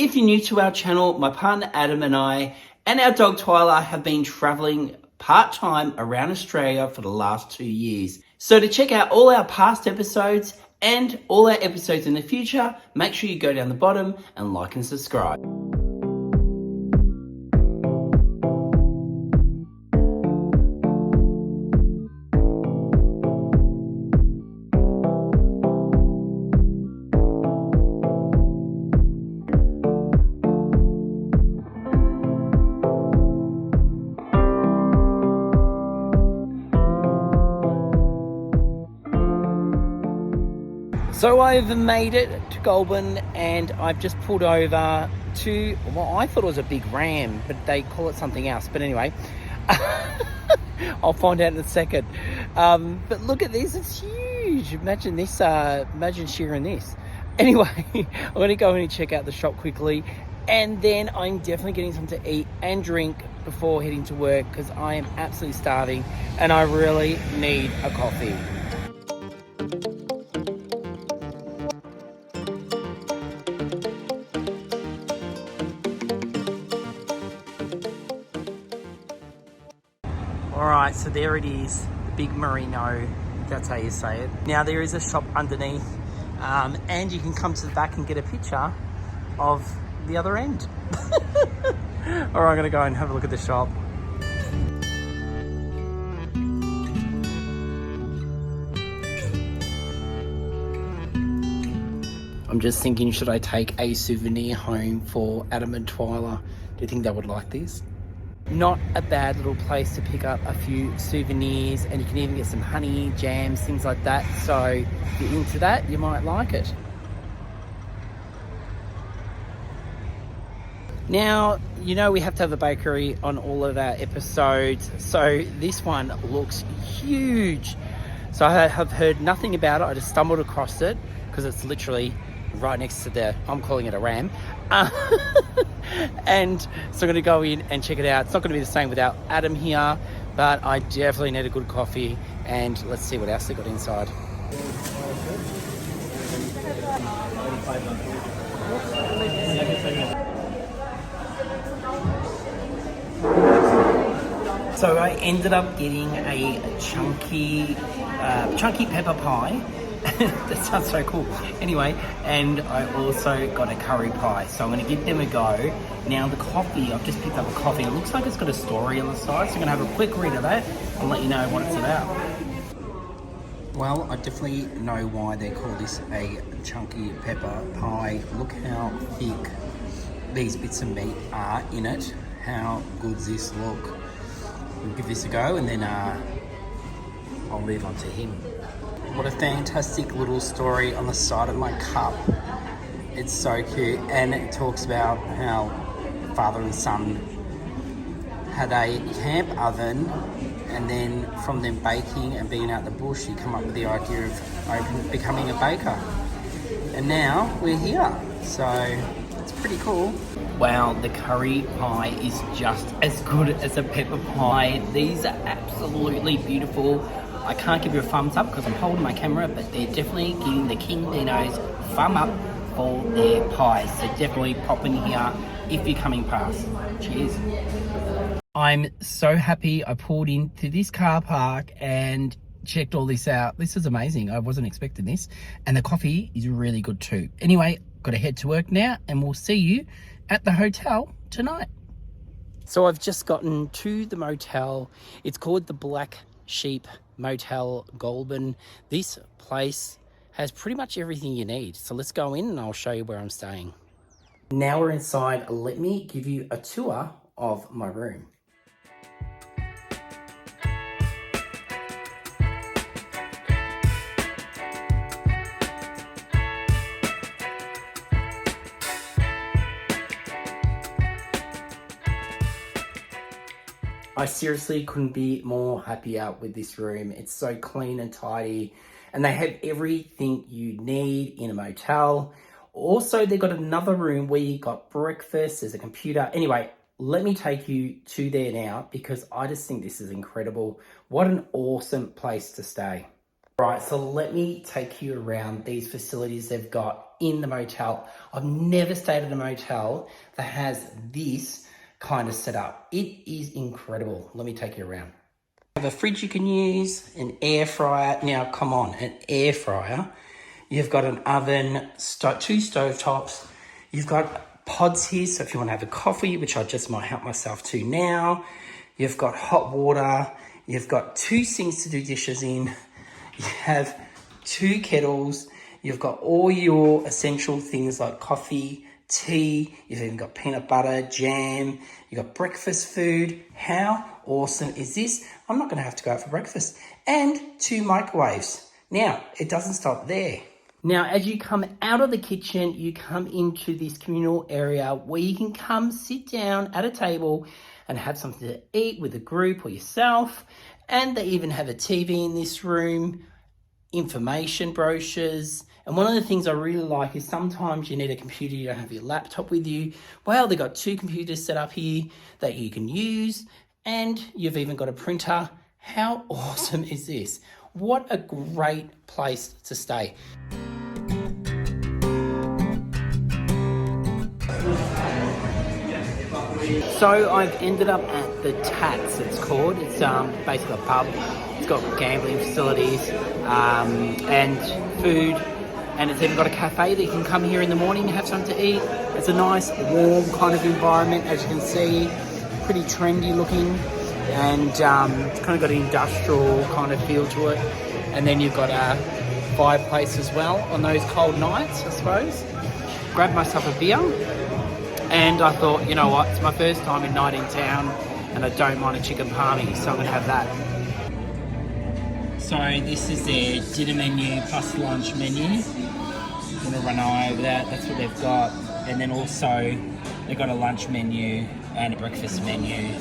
If you're new to our channel, my partner Adam and I and our dog Twyla have been traveling part-time around Australia for the last 2 years. So to check out all our past episodes and all our episodes in the future, make sure you go down the bottom and like and subscribe. So I've made it to Goulburn and I've just pulled over to, well, I thought it was a big ram, but they call it something else. But anyway, I'll find out in a second. But look at this, it's huge. Imagine this, imagine sharing this. Anyway, I'm going to go in and check out the shop quickly. And then I'm definitely getting something to eat and drink before heading to work because I am absolutely starving and I really need a coffee. Alright, so there it is, the Big Merino, that's how you say it. Now there is a shop underneath and you can come to the back and get a picture of the other end. Alright, I'm going to go and have a look at the shop. I'm just thinking, should I take a souvenir home for Adam and Twyla? Do you think they would like this? Not a bad little place to pick up a few souvenirs, and you can even get some honey, jams, things like that. So if you're into that, you might like it. Now, you know we have to have a bakery on all of our episodes, so this one looks huge. So I have heard nothing about it. I just stumbled across it because it's literally right next to the, I'm calling it a ram. And so I'm going to go in and check it out. It's not going to be the same without Adam here, but I definitely need a good coffee, and let's see what else they got inside. So I ended up getting a chunky pepper pie. That sounds so cool. Anyway, and I also got a curry pie. So I'm going to give them a go. Now the coffee, I've just picked up a coffee. It looks like it's got a story on the side. So I'm going to have a quick read of that and let you know what it's about. Well, I definitely know why they call this a chunky pepper pie. Look how thick these bits of meat are in it. How good does this look? We'll give this a go and then I'll move on to him. What a fantastic little story on the side of my cup. It's so cute, and it talks about how father and son had a camp oven, and then from them baking and being out the bush, he come up with the idea of becoming a baker. And now we're here, so it's pretty cool. Wow, the curry pie is just as good as a pepper pie. These are absolutely beautiful. I can't give you a thumbs up because I'm holding my camera, but they're definitely giving the King Dino's thumb up for their pies. So definitely pop in here if you're coming past. Cheers. I'm so happy I pulled into this car park and checked all this out. This is amazing. I wasn't expecting this. And the coffee is really good too. Anyway, got to head to work now and we'll see you at the hotel tonight. So I've just gotten to the motel. It's called the Black Sheep Motel Goulburn. This place has pretty much everything you need. So let's go in and I'll show you where I'm staying. Now we're inside. Let me give you a tour of my room. I seriously couldn't be more happier with this room. It's so clean and tidy, and they have everything you need in a motel. Also, they've got another room where you got breakfast, there's a computer. Anyway, let me take you to there now because I just think this is incredible. What an awesome place to stay. Right, so let me take you around these facilities they've got. in the motel. I've never stayed at a motel that has this kind of setup. It is incredible. Let me take you around. You have a fridge you can use, an air fryer. Now, come on, an air fryer. You've got an oven, two stovetops. You've got pods here, so if you want to have a coffee, which I just might help myself to now. You've got hot water. You've got 2 sinks to do dishes in. You have 2 kettles. You've got all your essential things like coffee, tea. You've even got peanut butter, jam. You've got breakfast food. How awesome is this? I'm not going to have to go out for breakfast. And 2 microwaves. Now, it doesn't stop there. Now, as you come out of the kitchen, you come into this communal area where you can come sit down at a table and have something to eat with a group or yourself. And they even have a TV in this room, information brochures. And one of the things I really like is sometimes you need a computer, you don't have your laptop with you. Well, they've got 2 computers set up here that you can use, and you've even got a printer. How awesome is this? What a great place to stay. So I've ended up at the Tats, it's called. It's basically a pub. It's got gambling facilities and food, and it's even got a cafe that you can come here in the morning and have something to eat. It's a nice, warm kind of environment, as you can see. Pretty trendy looking, and it's kind of got an industrial kind of feel to it. And then you've got a fireplace as well on those cold nights, I suppose. Grabbed myself a beer. And I thought, you know what, it's my first time in night in town and I don't mind a chicken palmy, so I'm going to have that. So this is their dinner menu plus lunch menu. I'm going to run over that, that's what they've got. And then also they've got a lunch menu and a breakfast menu.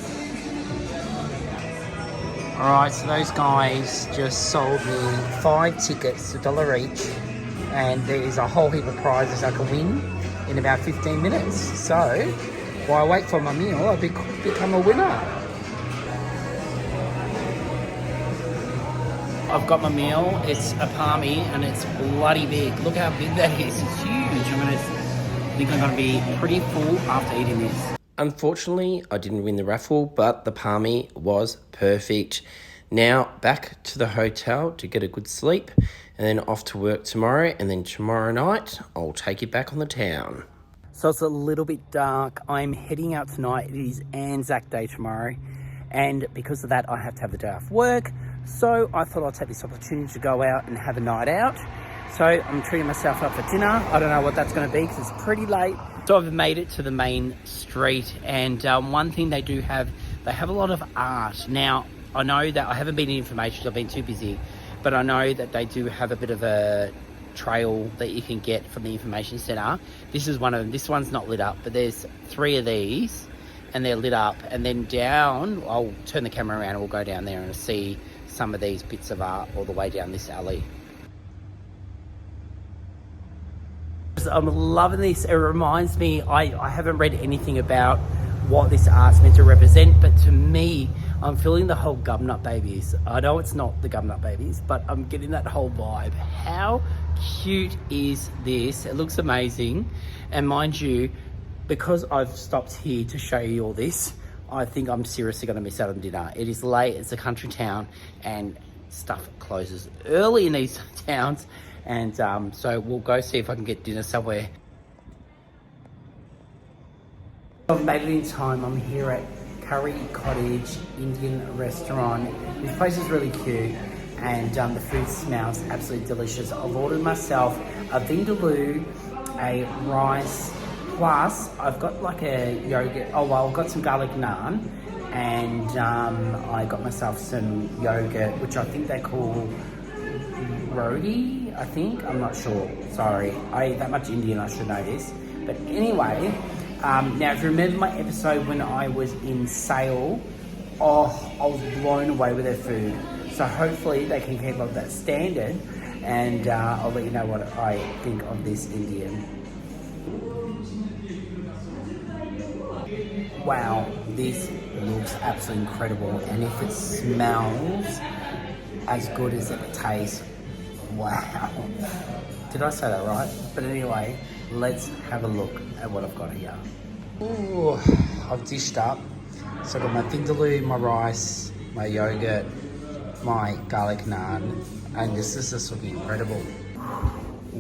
Alright, so those guys just sold me 5 tickets, $1 each. And there's a whole heap of prizes I can win in about 15 minutes. So, while I wait for my meal, I'll become a winner. I've got my meal. It's a palmy and it's bloody big. Look how big that is. It's huge. I think I'm going to be pretty full after eating this. Unfortunately, I didn't win the raffle, but the palmy was perfect. Now, back to the hotel to get a good sleep, and then off to work tomorrow, and then tomorrow night, I'll take you back on the town. So it's a little bit dark. I'm heading out tonight. It is Anzac Day tomorrow, and because of that, I have to have the day off work. So I thought I'd take this opportunity to go out and have a night out. So I'm treating myself up for dinner. I don't know what that's going to be because it's pretty late. So I've made it to the main street, and one thing they do have, they have a lot of art. Now, I know that I haven't been in information, I've been too busy, but I know that they do have a bit of a trail that you can get from the information centre. This is one of them. This one's not lit up, but there's 3 of these and they're lit up. And then down, I'll turn the camera around and we'll go down there and see some of these bits of art all the way down this alley. I'm loving this. It reminds me, I haven't read anything about what this art's meant to represent, but to me, I'm feeling the whole Gumnut Babies. I know it's not the Gumnut Babies, but I'm getting that whole vibe. How cute is this? It looks amazing. And mind you, because I've stopped here to show you all this, I think I'm seriously going to miss out on dinner. It is late, it's a country town, and stuff closes early in these towns. And so we'll go see if I can get dinner somewhere. I've made it in time. I'm here at Curry Cottage Indian restaurant. This place is really cute, and the food smells absolutely delicious. I've ordered myself a vindaloo, a rice, plus I've got like a yogurt. Oh well, I've got some garlic naan, and I got myself some yogurt, which I think they call roti. I think, I'm not sure. Sorry, I eat that much Indian. I should know this. But anyway. Now, if you remember my episode when I was in Sale, I was blown away with their food. So hopefully they can keep up that standard, and I'll let you know what I think of this Indian. Wow, this looks absolutely incredible, and if it smells as good as it tastes, wow. Did I say that right? But anyway, let's have a look at what I've got here. Ooh, I've dished up. So I've got my vindaloo, my rice, my yogurt, my garlic naan, and this is just looking incredible.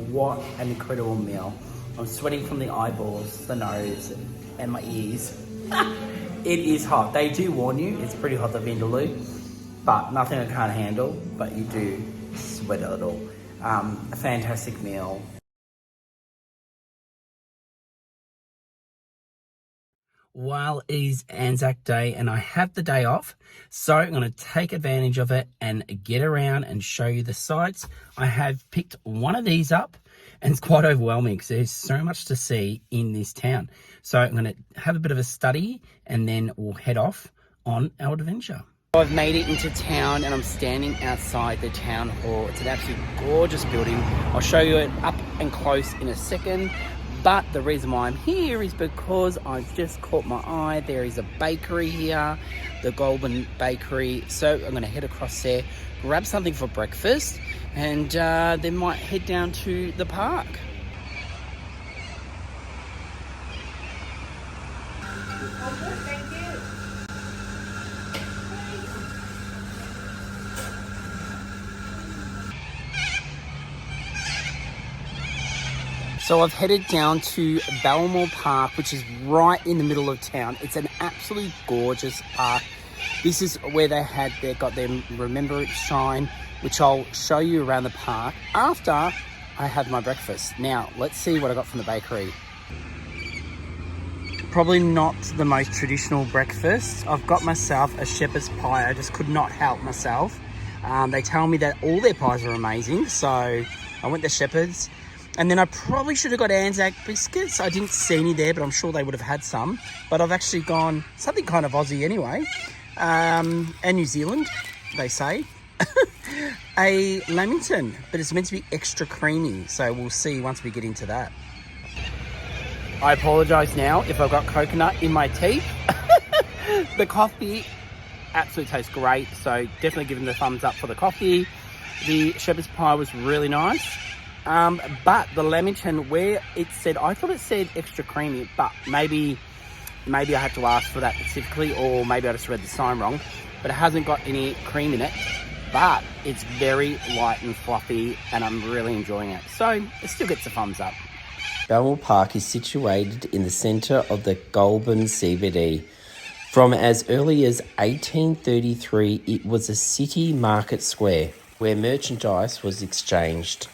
What an incredible meal. I'm sweating from the eyeballs, the nose, and my ears. It is hot. They do warn you, it's pretty hot, the vindaloo, but nothing I can't handle, but you do sweat a little. A fantastic meal. While it is Anzac Day and I have the day off, so I'm going to take advantage of it and get around and show you the sights. I have picked one of these up and it's quite overwhelming because there's so much to see in this town. So I'm going to have a bit of a study and then we'll head off on our adventure. I've made it into town and I'm standing outside the town hall. It's an absolutely gorgeous building. I'll show you it up and close in a second. But the reason why I'm here is because I've just caught my eye. There is a bakery here, the Goulburn Bakery. So I'm going to head across there, grab something for breakfast, and then might head down to the park. So I've headed down to Balmoral Park, which is right in the middle of town. It's an absolutely gorgeous park. This is where they got their Remembrance Shrine, which I'll show you around the park after I have my breakfast. Now, let's see what I got from the bakery. Probably not the most traditional breakfast. I've got myself a shepherd's pie. I just could not help myself. They tell me that all their pies are amazing, so I went to Shepherd's. And then I probably should have got Anzac biscuits. I didn't see any there, but I'm sure they would have had some. But I've actually gone something kind of Aussie anyway. And New Zealand, they say. A Lamington, but it's meant to be extra creamy. So we'll see once we get into that. I apologise now if I've got coconut in my teeth. The coffee absolutely tastes great. So definitely giving the thumbs up for the coffee. The shepherd's pie was really nice. But the Lamington, where it said, I thought it said extra creamy, but maybe I had to ask for that specifically, or maybe I just read the sign wrong, but it hasn't got any cream in it, but it's very light and fluffy and I'm really enjoying it. So it still gets a thumbs up. Balmoral Park is situated in the centre of the Goulburn CBD. From as early as 1833, it was a city market square where merchandise was exchanged.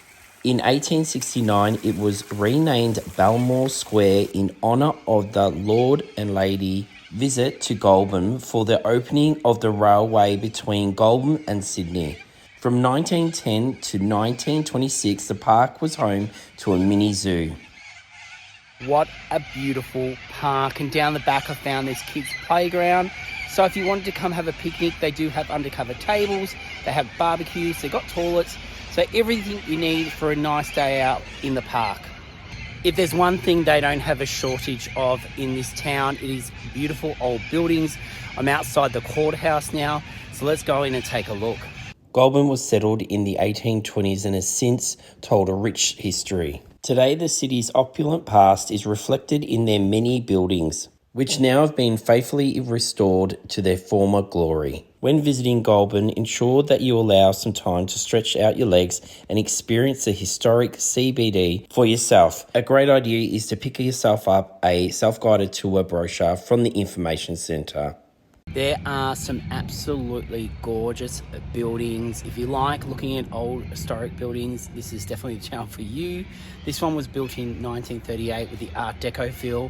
In 1869, it was renamed Balmoral Square in honour of the Lord and Lady visit to Goulburn for the opening of the railway between Goulburn and Sydney. From 1910 to 1926, the park was home to a mini zoo. What a beautiful park. And down the back I found this kids' playground. So if you wanted to come have a picnic, they do have undercover tables, they have barbecues, they've got toilets. So everything you need for a nice day out in the park. If there's one thing they don't have a shortage of in this town, it is beautiful old buildings. I'm outside the courthouse now, so let's go in and take a look. Goulburn was settled in the 1820s and has since told a rich history. Today, the city's opulent past is reflected in their many buildings, which now have been faithfully restored to their former glory. When visiting Goulburn, ensure that you allow some time to stretch out your legs and experience the historic CBD for yourself. A great idea is to pick yourself up a self-guided tour brochure from the information centre. There are some absolutely gorgeous buildings. If you like looking at old historic buildings, this is definitely the town for you. This one was built in 1938 with the Art Deco feel.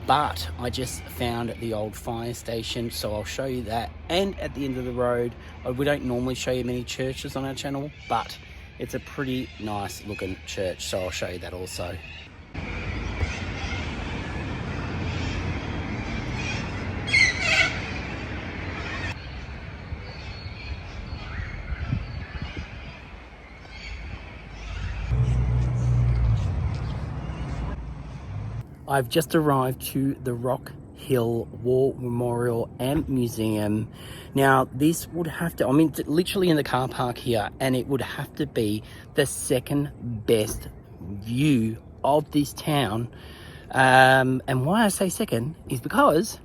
But I just found the old fire station, so I'll show you that. And at the end of the road, we don't normally show you many churches on our channel, but it's a pretty nice looking church, so I'll show you that also. I've just arrived to the Rock Hill War Memorial and Museum. Now, this would have to, I mean, it's literally in the car park here, and it would have to be the second best view of this town. And why I say second is because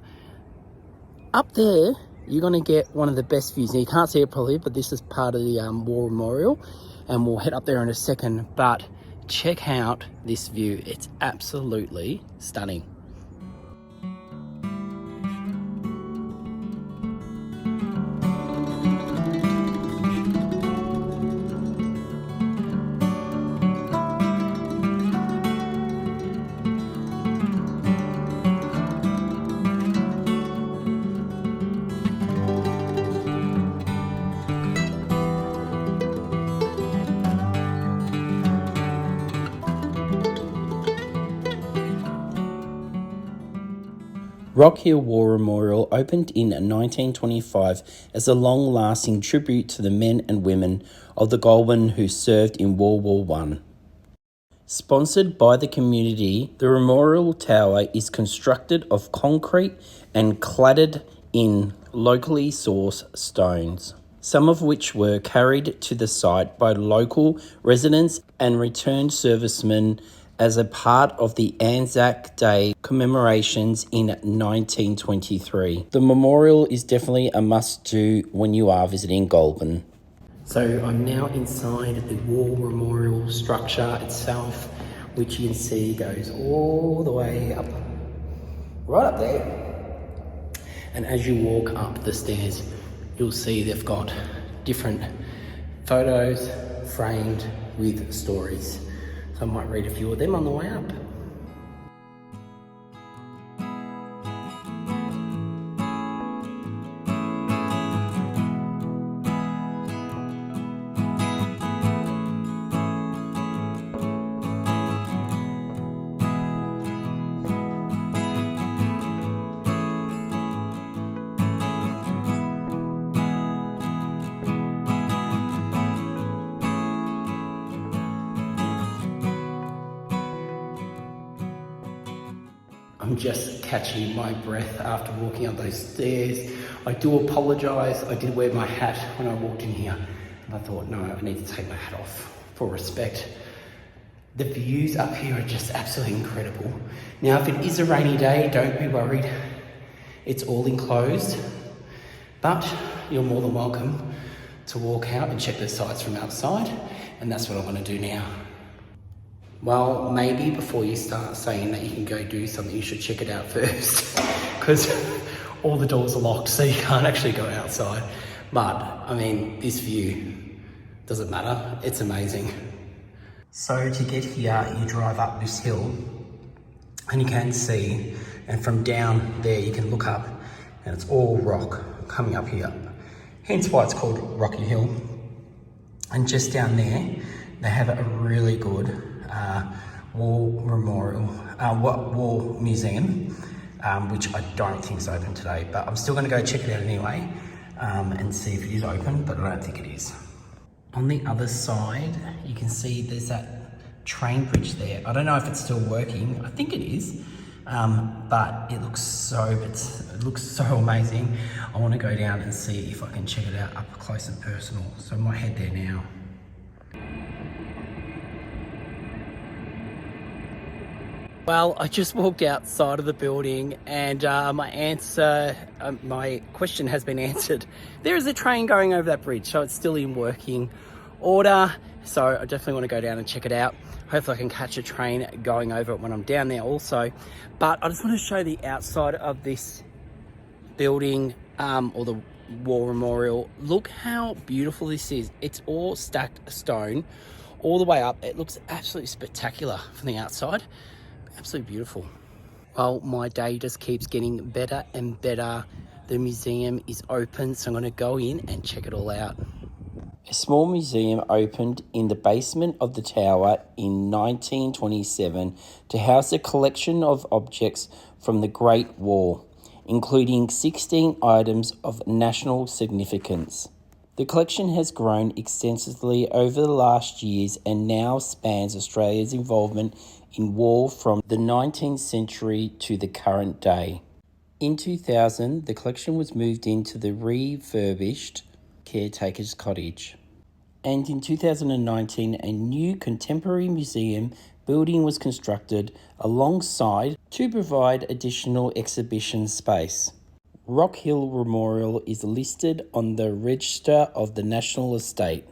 up there, you're going to get one of the best views. Now, you can't see it probably, but this is part of the War Memorial, and we'll head up there in a second. But check out this view. It's absolutely stunning. Rock Hill War Memorial opened in 1925 as a long-lasting tribute to the men and women of the Goulburn who served in World War I. Sponsored by the community, the memorial tower is constructed of concrete and cladded in locally sourced stones, some of which were carried to the site by local residents and returned servicemen as a part of the Anzac Day commemorations in 1923. The memorial is definitely a must-do when you are visiting Goulburn. So I'm now inside the War Memorial structure itself, which you can see goes all the way up, right up there. And as you walk up the stairs, you'll see they've got different photos framed with stories. So I might read a few of them on the way up. I'm just catching my breath after walking up those stairs. I do apologise. I did wear my hat when I walked in here. And I thought, no, I need to take my hat off for respect. The views up here are just absolutely incredible. Now, if it is a rainy day, don't be worried. It's all enclosed. But you're more than welcome to walk out and check the sights from outside. And that's what I'm going to do now. Well, maybe before you start saying that you can go do something, you should check it out first, because all the doors are locked, so you can't actually go outside. But, I mean, this view doesn't matter. It's amazing. So to get here, you drive up this hill, and you can see, and from down there you can look up, and it's all rock coming up here. Hence why it's called Rocky Hill. And just down there, they have a really good war museum, which I don't think is open today, but I'm still going to go check it out anyway and see if it is open, but I don't think it is. On the other side, you can see there's that train bridge there. I don't know if it's still working. I think it is, but it looks so amazing. I want to go down and see if I can check it out up close and personal. So I might head there now. Well, I just walked outside of the building and my question has been answered. There is a train going over that bridge, so it's still in working order. So I definitely want to go down and check it out. Hopefully I can catch a train going over it when I'm down there also. But I just want to show the outside of this building, or the War Memorial. Look how beautiful this is. It's all stacked stone all the way up. It looks absolutely spectacular from the outside. Absolutely beautiful. Well, my day just keeps getting better and better. The museum is open, so I'm going to go in and check it all out. A small museum opened in the basement of the tower in 1927 to house a collection of objects from the Great War, including 16 items of national significance. The collection has grown extensively over the last years and now spans Australia's involvement in war from the 19th century to the current day. In 2000, the collection was moved into the refurbished caretaker's cottage. And in 2019, a new contemporary museum building was constructed alongside to provide additional exhibition space. Rock Hill Memorial is listed on the Register of the National Estate.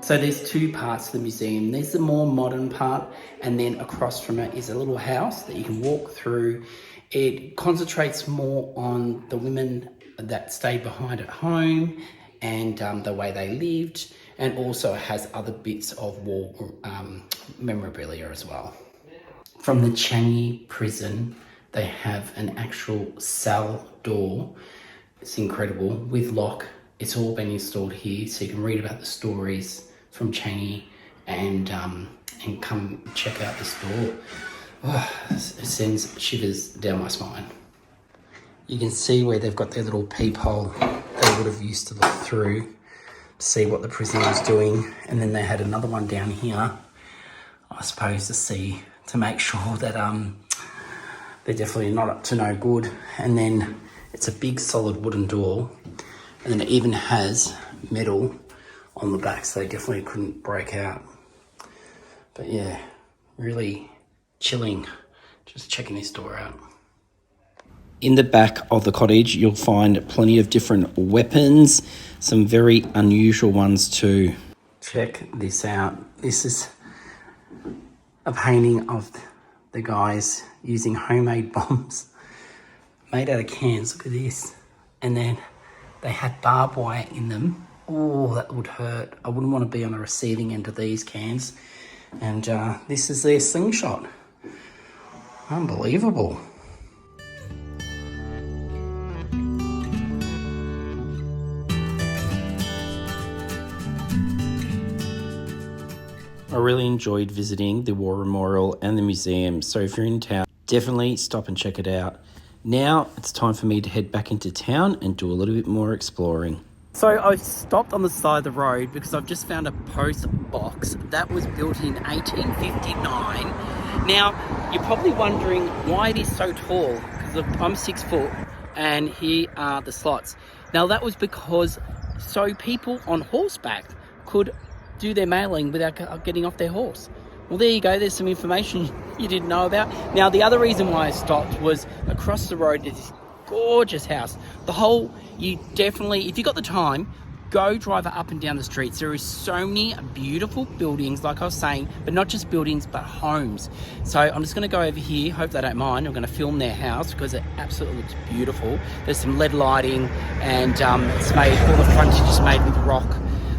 So there's two parts to the museum. There's the more modern part, and then across from it is a little house that you can walk through. It concentrates more on the women that stayed behind at home and the way they lived, and also has other bits of war memorabilia as well. From the Changi prison, they have an actual cell door. It's incredible, with lock. It's all been installed here, so you can read about the stories from Changi and come check out this door. Oh, it sends shivers down my spine. You can see where they've got their little peephole they would have used to look through to see what the prisoner was doing, and then they had another one down here, I suppose, to make sure that they're definitely not up to no good. And then it's a big solid wooden door, and then it even has metal on the back, so they definitely couldn't break out. But yeah, really chilling, just checking this door out. In the back of the cottage, you'll find plenty of different weapons, some very unusual ones too. Check this out. This is a painting of the guys using homemade bombs made out of cans. Look at this. And then they had barbed wire in them. Oh, that would hurt. I wouldn't want to be on the receiving end of these cans. And this is their slingshot. Unbelievable. I really enjoyed visiting the War Memorial and the museum, so if you're in town, definitely stop and check it out. Now it's time for me to head back into town and do a little bit more exploring. So I stopped on the side of the road because I've just found a post box that was built in 1859. Now, you're probably wondering why it is so tall, because I'm 6 foot and here are the slots. Now, that was because so people on horseback could do their mailing without getting off their horse. Well, there you go. There's some information you didn't know about. Now, the other reason why I stopped was across the road is this gorgeous house. You definitely, if you got the time, go drive up and down the streets. There is so many beautiful buildings, like I was saying, but not just buildings, but homes. So I'm just going to go over here. Hope they don't mind. I'm going to film their house because it absolutely looks beautiful. There's some LED lighting, and it's made, all the frontage is made with rock.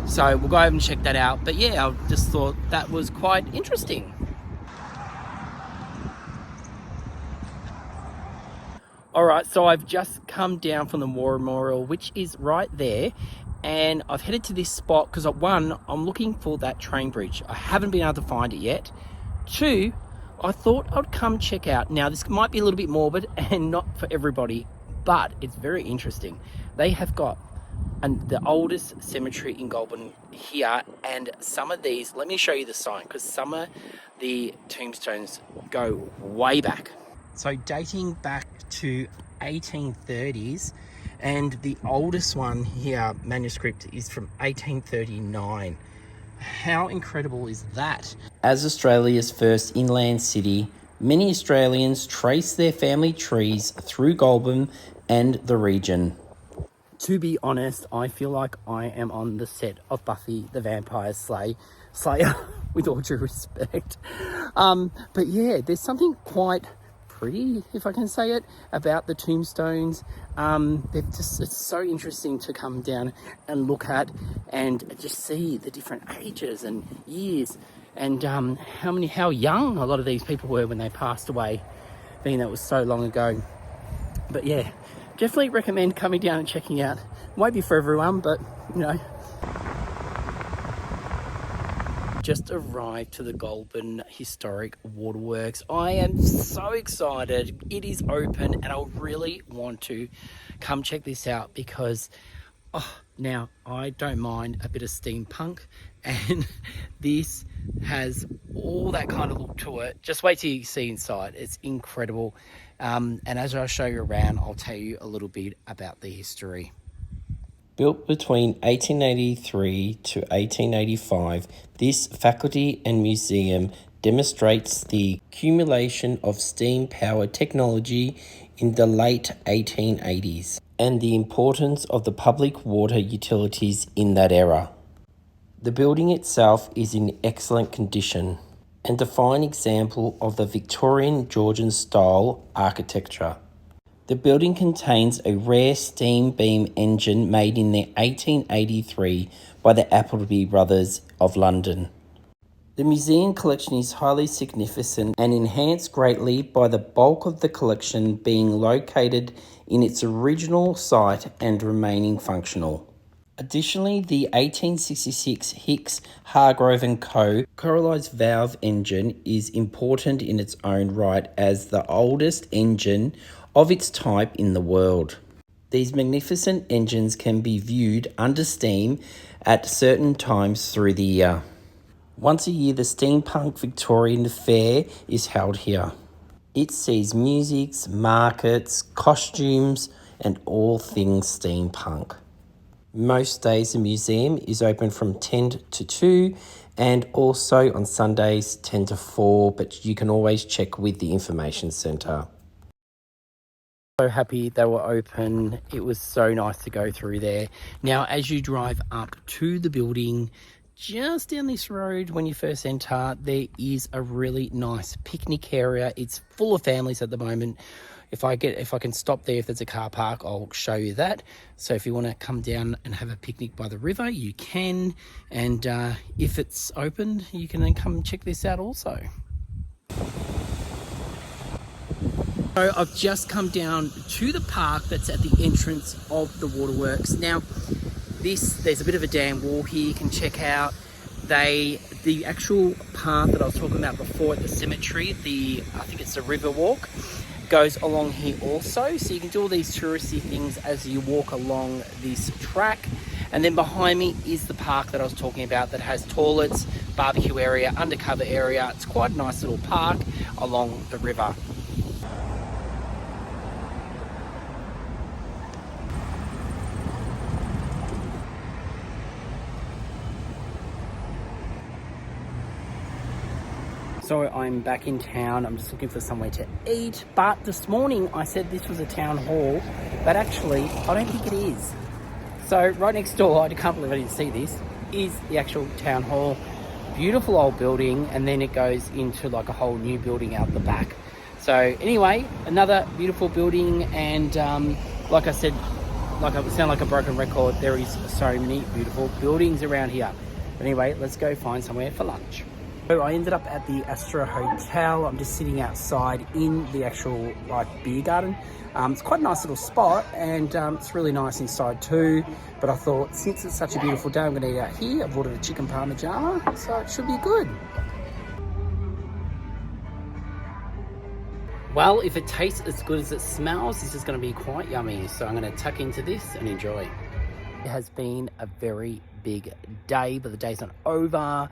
So we'll go over and check that out. But yeah, I just thought that was quite interesting. All right, so I've just come down from the War Memorial, which is right there, and I've headed to this spot because, one, I'm looking for that train bridge. I haven't been able to find it yet. Two, I thought I'd come check out. Now, this might be a little bit morbid and not for everybody, but it's very interesting. They have got the oldest cemetery in Goulburn here, and some of these, let me show you the sign, because some of the tombstones go way back. So dating back to 1830s, and the oldest one here, manuscript, is from 1839. How incredible is that? As Australia's first inland city, many Australians trace their family trees through Goulburn and the region. To be honest, I feel like I am on the set of Buffy the Vampire Slayer, with all due respect. But yeah, there's something quite pretty, if I can say it, about the tombstones. It's so interesting to come down and look at and just see the different ages and years. and how young a lot of these people were when they passed away, being that it was so long ago. But yeah, definitely recommend coming down and checking out. Won't be for everyone, but you know. Just arrived to the Goulburn Historic Waterworks. I am so excited. It is open and I really want to come check this out because now I don't mind a bit of steampunk, and this has all that kind of look to it. Just wait till you see inside. It's incredible. And as I show you around, I'll tell you a little bit about the history. Built between 1883 to 1885, this faculty and museum demonstrates the accumulation of steam-powered technology in the late 1880s and the importance of the public water utilities in that era. The building itself is in excellent condition and a fine example of the Victorian Georgian style architecture. The building contains a rare steam beam engine made in 1883 by the Appleby Brothers of London. The museum collection is highly significant and enhanced greatly by the bulk of the collection being located in its original site and remaining functional. Additionally, the 1866 Hicks, Hargrove & Co. Coriolis valve engine is important in its own right as the oldest engine of its type in the world. These magnificent engines can be viewed under steam at certain times through the year. Once a year, the Steampunk Victorian Fair is held here. It sees musics, markets, costumes, and all things steampunk. Most days the museum is open from 10 to 2 and also on Sundays 10 to 4, but you can always check with the information centre. So happy they were open. It was so nice to go through there. Now, as you drive up to the building, just down this road when you first enter, there is a really nice picnic area. It's full of families at the moment. If I can stop there, if there's a car park, I'll show you that. So if you want to come down and have a picnic by the river, you can. And if it's open, you can then come check this out also. So I've just come down to the park that's at the entrance of the Waterworks. Now, there's a bit of a dam wall here you can check out. The actual path that I was talking about before at the cemetery, I think it's the river walk, goes along here also. So you can do all these touristy things as you walk along this track. And then behind me is the park that I was talking about that has toilets, barbecue area, undercover area. It's quite a nice little park along the river. So I'm back in town. I'm just looking for somewhere to eat. But this morning I said this was a town hall, but actually I don't think it is. So right next door, I can't believe I didn't see this, is the actual town hall. Beautiful old building, and then it goes into like a whole new building out the back. So anyway, another beautiful building, and like I said, like I sound like a broken record, there is so many beautiful buildings around here. But anyway, let's go find somewhere for lunch. So I ended up at the Astra Hotel. I'm just sitting outside in the actual beer garden. It's quite a nice little spot, and it's really nice inside too. But I thought, since it's such a beautiful day, I'm going to eat out here. I've ordered a chicken parmigiana, so it should be good. Well, if it tastes as good as it smells, this is going to be quite yummy. So I'm going to tuck into this and enjoy. It has been a very big day, but the day's not over.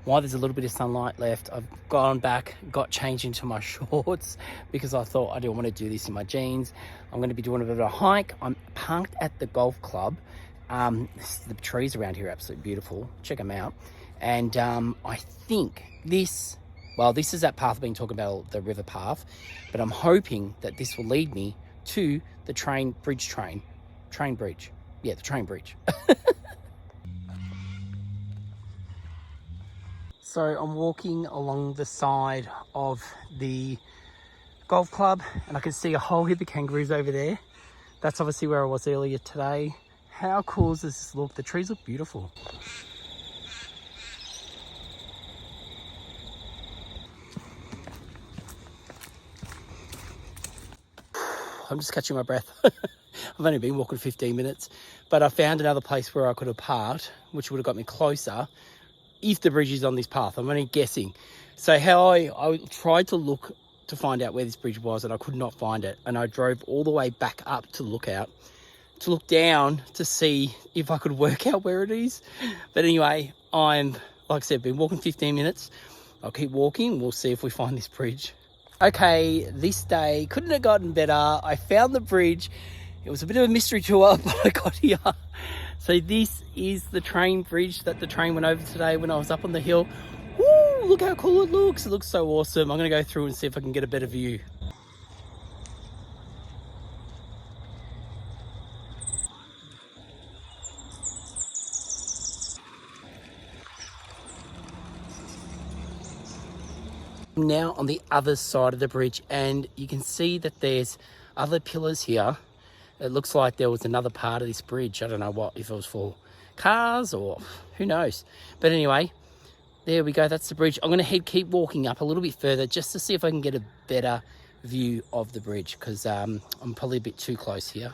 While there's a little bit of sunlight left, I've gone back, got changed into my shorts because I thought I didn't want to do this in my jeans. I'm going to be doing a bit of a hike. I'm parked at the golf club. The trees around here are absolutely beautiful. Check them out. And I think this is that path I've been talking about, the river path, but I'm hoping that this will lead me to the train bridge. Yeah, the train bridge. So I'm walking along the side of the golf club, and I can see a whole heap of kangaroos over there. That's obviously where I was earlier today. How cool does this look? The trees look beautiful. I'm just catching my breath. I've only been walking 15 minutes, but I found another place where I could have parked, which would have got me closer if the bridge is on this path. I'm only guessing. So how I tried to look to find out where this bridge was, and I could not find it. And I drove all the way back up to the lookout, to look down to see if I could work out where it is. But anyway, like I said, been walking 15 minutes. I'll keep walking. We'll see if we find this bridge. Okay, this day couldn't have gotten better. I found the bridge. It was a bit of a mystery tour, but I got here. So this is the train bridge that the train went over today when I was up on the hill. Woo, look how cool it looks. It looks so awesome. I'm going to go through and see if I can get a better view. I'm now on the other side of the bridge, and you can see that there's other pillars here. It looks like there was another part of this bridge. I don't know what, if it was for cars or who knows. But anyway, there we go. That's the bridge. I'm going to keep walking up a little bit further just to see if I can get a better view of the bridge, because I'm probably a bit too close here.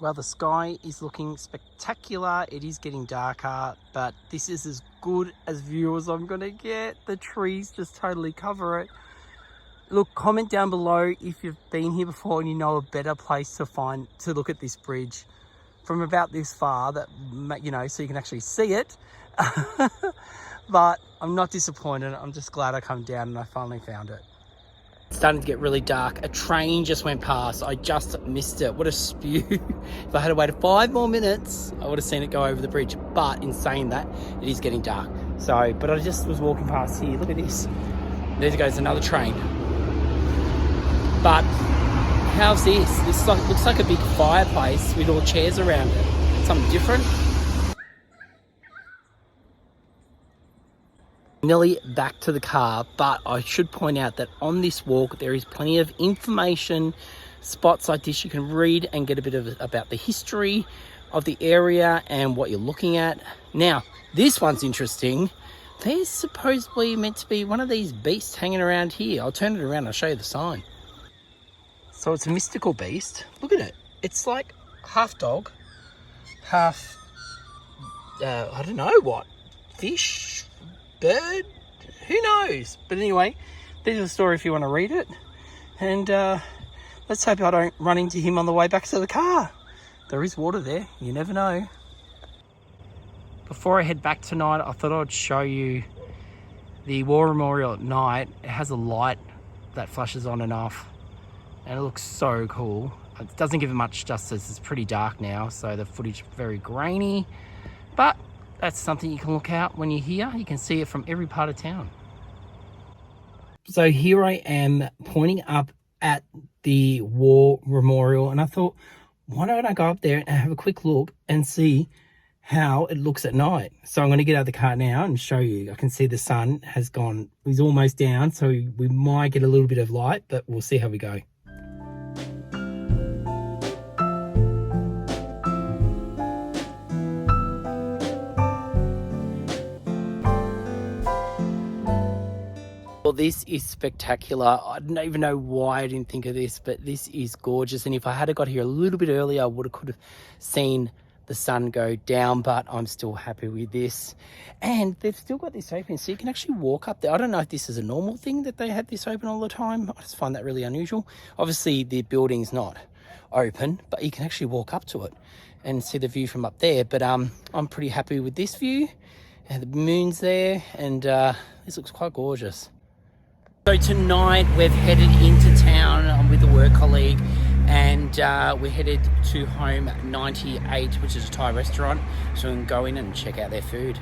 Well, the sky is looking spectacular. It is getting darker, but this is as good as view as I'm going to get. The trees just totally cover it. Look, comment down below if you've been here before and you know a better place to look at this bridge from about this far, that, you know, so you can actually see it. But I'm not disappointed. I'm just glad I come down and I finally found it. It's starting to get really dark. A train just went past. I just missed it. What a spew. If I had waited 5 more minutes, I would have seen it go over the bridge. But in saying that, it is getting dark. So, but I just was walking past here. Look at this. There goes another train. But how's this? This looks like a big fireplace with all chairs around it. Something different. Nearly back to the car, but I should point out that on this walk there is plenty of information, spots like this you can read and get a bit about the history of the area and what you're looking at. Now, this one's interesting. There's supposedly meant to be one of these beasts hanging around here. I'll turn it around and I'll show you the sign. So it's a mystical beast. Look at it. It's like half dog, half, I don't know what, fish, bird, who knows? But anyway, there's a story if you want to read it. And let's hope I don't run into him on the way back to the car. There is water there, you never know. Before I head back tonight, I thought I'd show you the War Memorial at night. It has a light that flashes on and off, and it looks so cool. It doesn't give it much justice. It's pretty dark now, so the footage is very grainy, but that's something you can look out when you're here. You can see it from every part of town. So here I am pointing up at the War Memorial, and I thought, why don't I go up there and have a quick look and see how it looks at night? So I'm going to get out of the car now and show you. I can see the sun has gone, he's almost down, so we might get a little bit of light, but we'll see how we go. Well, this is spectacular. I don't even know why I didn't think of this, but this is gorgeous. And if I had got here a little bit earlier, I could have seen the sun go down, but I'm still happy with this. And they've still got this open, so you can actually walk up there. I don't know if this is a normal thing that they have this open all the time. I just find that really unusual. Obviously, the building's not open, but you can actually walk up to it and see the view from up there. But I'm pretty happy with this view. And the moon's there, and this looks quite gorgeous. So tonight we've headed into town. I'm with a work colleague, and we're headed to Home 98, which is a Thai restaurant, so we can go in and check out their food.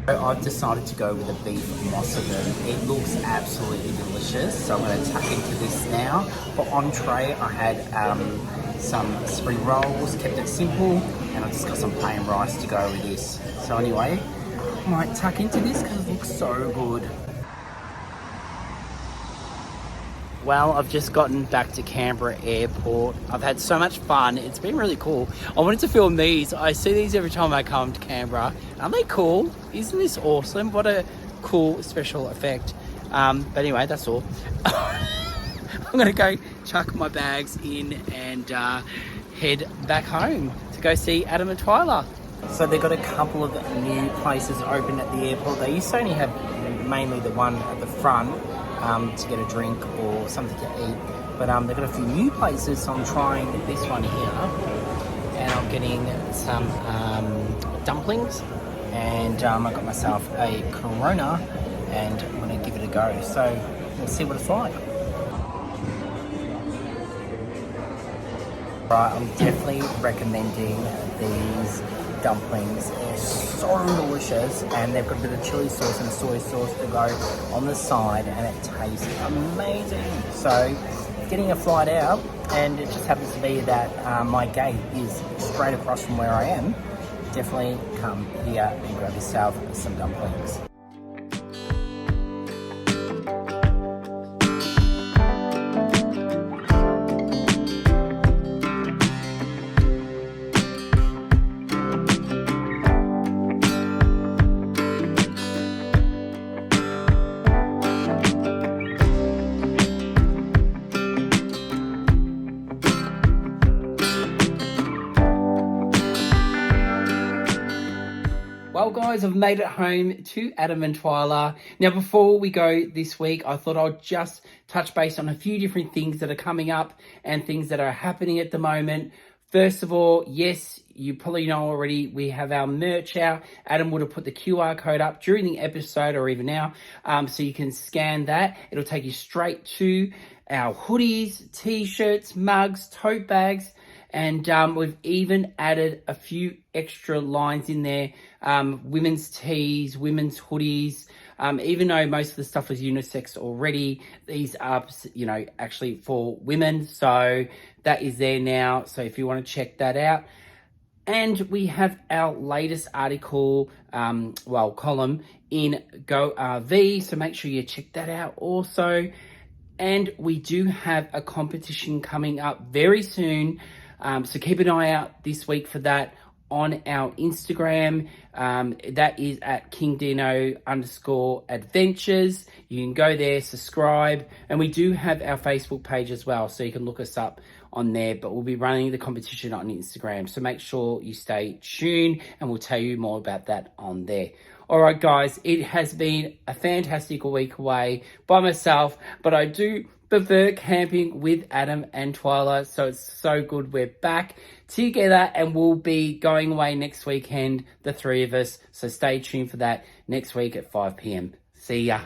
So I've decided to go with a beef mossavin. It looks absolutely delicious, so I'm going to tuck into this now. For entree, I had some spring rolls, kept it simple, and I've just got some plain rice to go with this. So anyway, I might tuck into this because it looks so good. Well, I've just gotten back to Canberra Airport. I've had so much fun. It's been really cool. I wanted to film these. I see these every time I come to Canberra. Aren't they cool? Isn't this awesome? What a cool special effect. But anyway, that's all. I'm going to go chuck my bags in and head back home to go see Adam and Twyla. So they've got a couple of new places open at the airport. They used to only have mainly the one at the front to get a drink or something to eat. But they've got a few new places, so I'm trying this one here. And I'm getting some dumplings. And I got myself a Corona and I'm going to give it a go. So we'll see what it's like. Right, I'm definitely recommending these dumplings. They're so delicious, and they've got a bit of chili sauce and soy sauce to go on the side, and it tastes amazing. So getting a flight out, and it just happens to be that my gate is straight across from where I am. Definitely come here and grab yourself some dumplings. Well guys, I've made it home to Adam and Twyla. Now before we go this week, I thought I'd just touch base on a few different things that are coming up and things that are happening at the moment. First of all, yes, you probably know already, we have our merch out. Adam would have put the QR code up during the episode or even now, so you can scan that. It'll take you straight to our hoodies, t-shirts, mugs, tote bags, and we've even added a few extra lines in there, women's tees, women's hoodies. Even though most of the stuff is unisex already, these are, actually for women. So that is there now. So if you want to check that out. And we have our latest article, column in Go RV. So make sure you check that out also. And we do have a competition coming up very soon. So keep an eye out this week for that on our Instagram. That is at KingDino_adventures. You can go there, subscribe. And we do have our Facebook page as well, so you can look us up on there. But we'll be running the competition on Instagram. So make sure you stay tuned and we'll tell you more about that on there. All right, guys, it has been a fantastic week away by myself, but I do prefer camping with Adam and Twyla, so it's so good we're back together, and we'll be going away next weekend, the three of us, so stay tuned for that next week at 5 p.m. See ya.